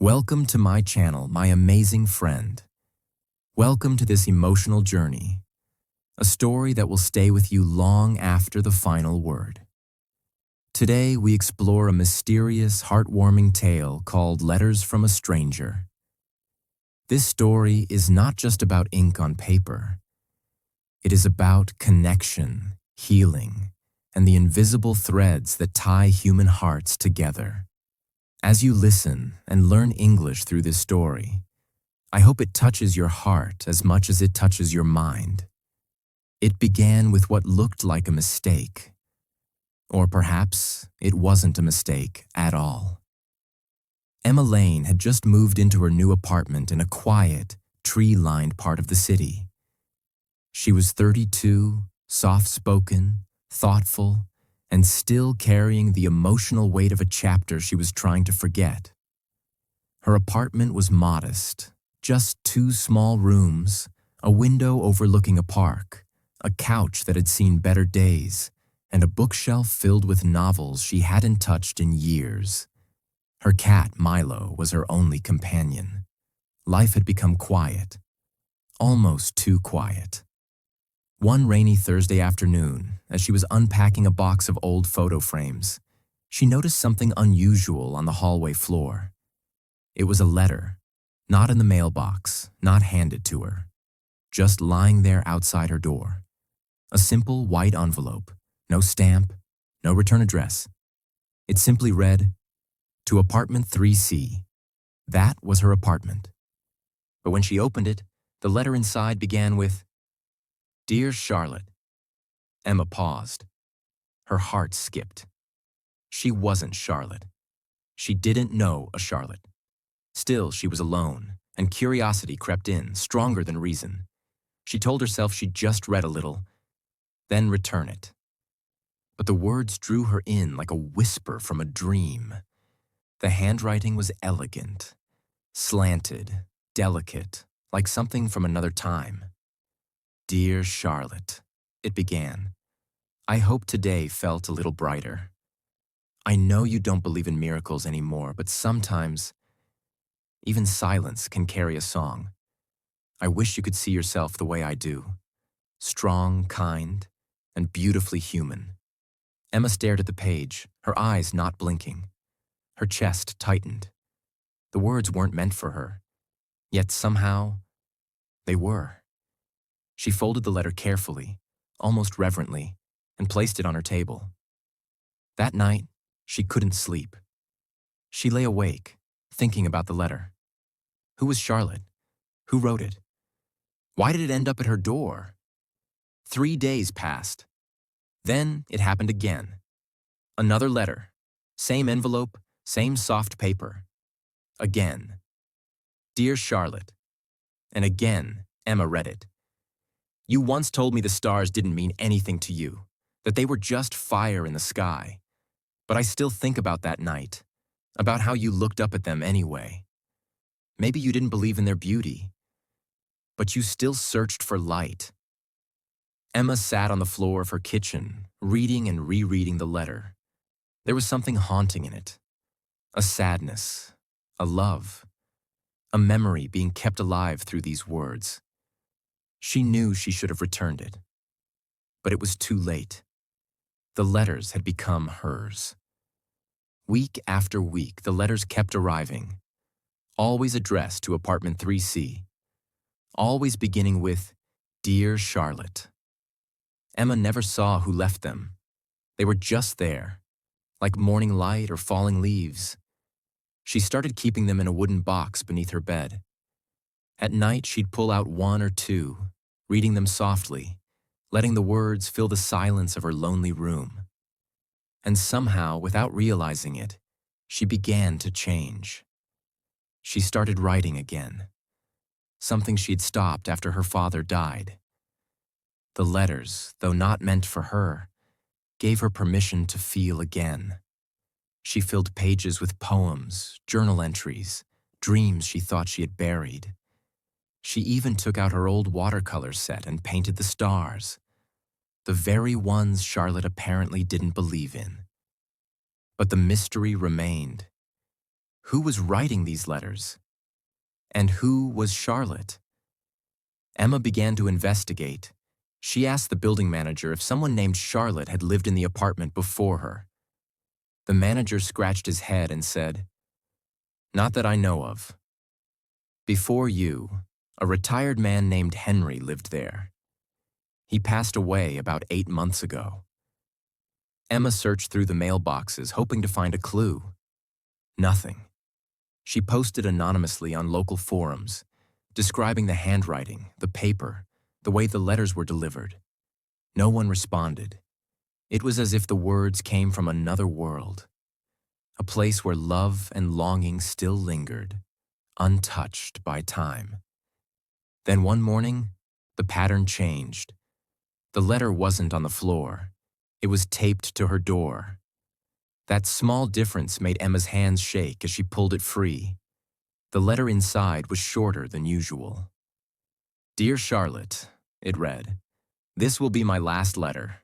Welcome to my channel, my amazing friend. Welcome to this emotional journey, a story that will stay with you long after the final word. Today, we explore a mysterious, heartwarming tale called Letters from a Stranger. This story is not just about ink on paper. It is about connection, healing, and the invisible threads that tie human hearts together. As you listen and learn English through this story, I hope it touches your heart as much as it touches your mind. It began with what looked like a mistake. Or perhaps it wasn't a mistake at all. Emma Lane had just moved into her new apartment in a quiet, tree-lined part of the city. She was 32, soft-spoken, thoughtful, and still carrying the emotional weight of a chapter she was trying to forget. Her apartment was modest, just 2 small rooms, a window overlooking a park, a couch that had seen better days, and a bookshelf filled with novels she hadn't touched in years. Her cat, Milo, was her only companion. Life had become quiet, almost too quiet. One rainy Thursday afternoon, as she was unpacking a box of old photo frames, she noticed something unusual on the hallway floor. It was a letter, not in the mailbox, not handed to her, just lying there outside her door. A simple white envelope, no stamp, no return address. It simply read, "To apartment 3C. That was her apartment. But when she opened it, the letter inside began with, "Dear Charlotte." Emma paused. Her heart skipped. She wasn't Charlotte. She didn't know a Charlotte. Still, she was alone, and curiosity crept in, stronger than reason. She told herself she'd just read a little, then return it. But the words drew her in like a whisper from a dream. The handwriting was elegant, slanted, delicate, like something from another time. "Dear Charlotte," it began. "I hope today felt a little brighter. I know you don't believe in miracles anymore, but sometimes even silence can carry a song. I wish you could see yourself the way I do. Strong, kind, and beautifully human." Emma stared at the page, her eyes not blinking. Her chest tightened. The words weren't meant for her, yet somehow they were. She folded the letter carefully, almost reverently, and placed it on her table. That night, she couldn't sleep. She lay awake, thinking about the letter. Who was Charlotte? Who wrote it? Why did it end up at her door? 3 days passed. Then it happened again. Another letter. Same envelope, same soft paper. Again. "Dear Charlotte." And again, Emma read it. "You once told me the stars didn't mean anything to you, that they were just fire in the sky. But I still think about that night, about how you looked up at them anyway. Maybe you didn't believe in their beauty, but you still searched for light." Emma sat on the floor of her kitchen, reading and rereading the letter. There was something haunting in it. A sadness, a love, a memory being kept alive through these words. She knew she should have returned it, but it was too late. The letters had become hers. Week after week, the letters kept arriving, always addressed to apartment 3C, always beginning with, "Dear Charlotte." Emma never saw who left them. They were just there, like morning light or falling leaves. She started keeping them in a wooden box beneath her bed. At night, she'd pull out 1 or 2, reading them softly, letting the words fill the silence of her lonely room. And somehow, without realizing it, she began to change. She started writing again, something she'd stopped after her father died. The letters, though not meant for her, gave her permission to feel again. She filled pages with poems, journal entries, dreams she thought she had buried. She even took out her old watercolor set and painted the stars, the very ones Charlotte apparently didn't believe in. But the mystery remained. Who was writing these letters? And who was Charlotte? Emma began to investigate. She asked the building manager if someone named Charlotte had lived in the apartment before her. The manager scratched his head and said, "Not that I know of. Before you, a retired man named Henry lived there. He passed away about 8 months ago." Emma searched through the mailboxes, hoping to find a clue. Nothing. She posted anonymously on local forums, describing the handwriting, the paper, the way the letters were delivered. No one responded. It was as if the words came from another world, a place where love and longing still lingered, untouched by time. Then one morning, the pattern changed. The letter wasn't on the floor. It was taped to her door. That small difference made Emma's hands shake as she pulled it free. The letter inside was shorter than usual. "Dear Charlotte," it read, "this will be my last letter.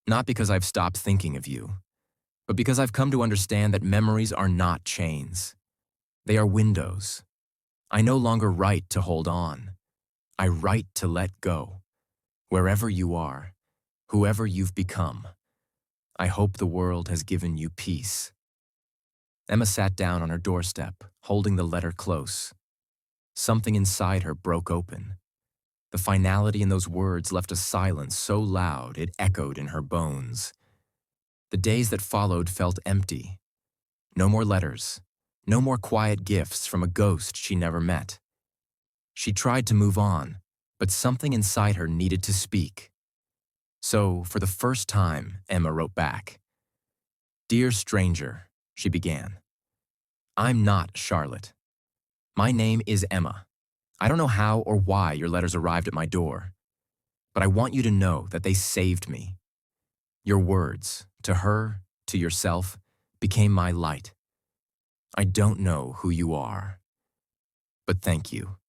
Not because I've stopped thinking of you, but because I've come to understand that memories are not chains. They are windows. I no longer write to hold on. I write to let go. Wherever you are, whoever you've become, I hope the world has given you peace." Emma sat down on her doorstep, holding the letter close. Something inside her broke open. The finality in those words left a silence so loud it echoed in her bones. The days that followed felt empty. No more letters, no more quiet gifts from a ghost she never met. She tried to move on, but something inside her needed to speak. So, for the first time, Emma wrote back. "Dear stranger," she began, "I'm not Charlotte. My name is Emma. I don't know how or why your letters arrived at my door, but I want you to know that they saved me. Your words, to her, to yourself, became my light. I don't know who you are, but thank you."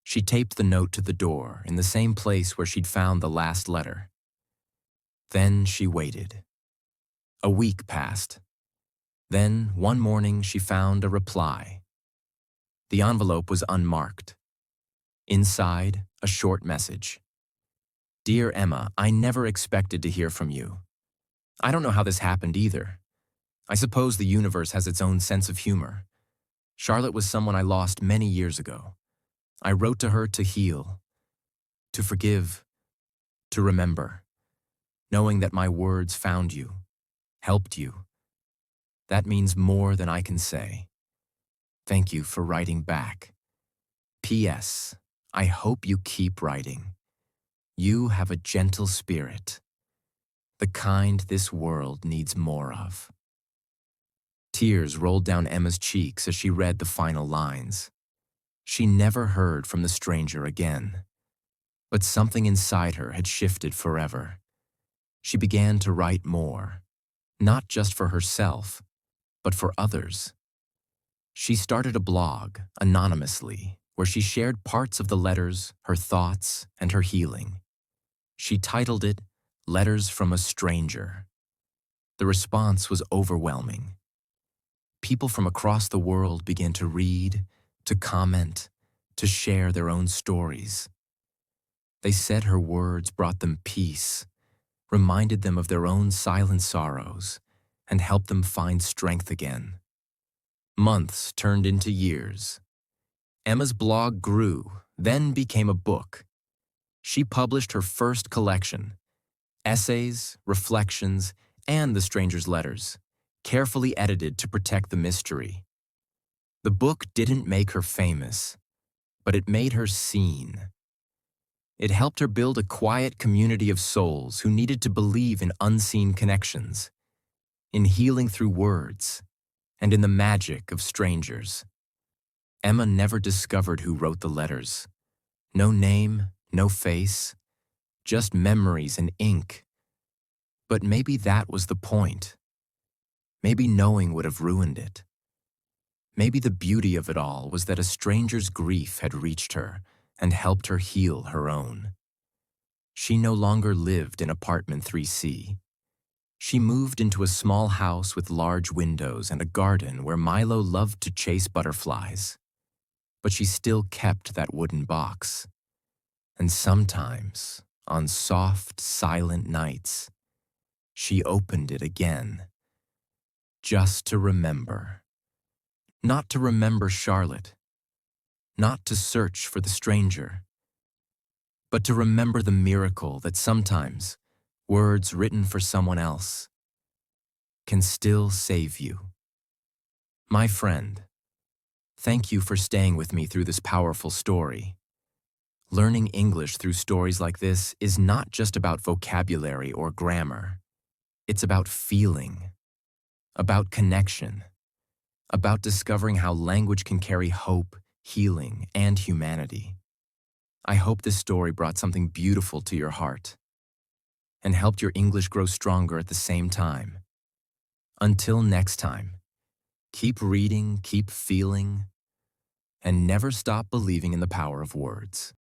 She taped the note to the door in the same place where she'd found the last letter. Then she waited. A week passed. Then, one morning, she found a reply. The envelope was unmarked. Inside, a short message. "Dear Emma, I never expected to hear from you. I don't know how this happened either. I suppose the universe has its own sense of humor. Charlotte was someone I lost many years ago. I wrote to her to heal, to forgive, to remember, knowing that my words found you, helped you. That means more than I can say. Thank you for writing back. P.S. I hope you keep writing. You have a gentle spirit, the kind this world needs more of." Tears rolled down Emma's cheeks as she read the final lines. She never heard from the stranger again, but something inside her had shifted forever. She began to write more, not just for herself, but for others. She started a blog, anonymously, where she shared parts of the letters, her thoughts, and her healing. She titled it, "Letters from a Stranger." The response was overwhelming. People from across the world began to read, to comment, to share their own stories. They said her words brought them peace, reminded them of their own silent sorrows, and helped them find strength again. Months turned into years. Emma's blog grew, then became a book. She published her first collection, essays, reflections, and the stranger's letters, carefully edited to protect the mystery. The book didn't make her famous, but it made her seen. It helped her build a quiet community of souls who needed to believe in unseen connections, in healing through words, and in the magic of strangers. Emma never discovered who wrote the letters. No name, no face, just memories and ink. But maybe that was the point. Maybe knowing would have ruined it. Maybe the beauty of it all was that a stranger's grief had reached her and helped her heal her own. She no longer lived in apartment 3C. She moved into a small house with large windows and a garden where Milo loved to chase butterflies. But she still kept that wooden box. And sometimes, on soft, silent nights, she opened it again, just to remember. Not to remember Charlotte, not to search for the stranger, but to remember the miracle that sometimes words written for someone else can still save you. My friend, thank you for staying with me through this powerful story. Learning English through stories like this is not just about vocabulary or grammar. It's about feeling, about connection, about discovering how language can carry hope, healing, and humanity. I hope this story brought something beautiful to your heart and helped your English grow stronger at the same time. Until next time, keep reading, keep feeling, and never stop believing in the power of words.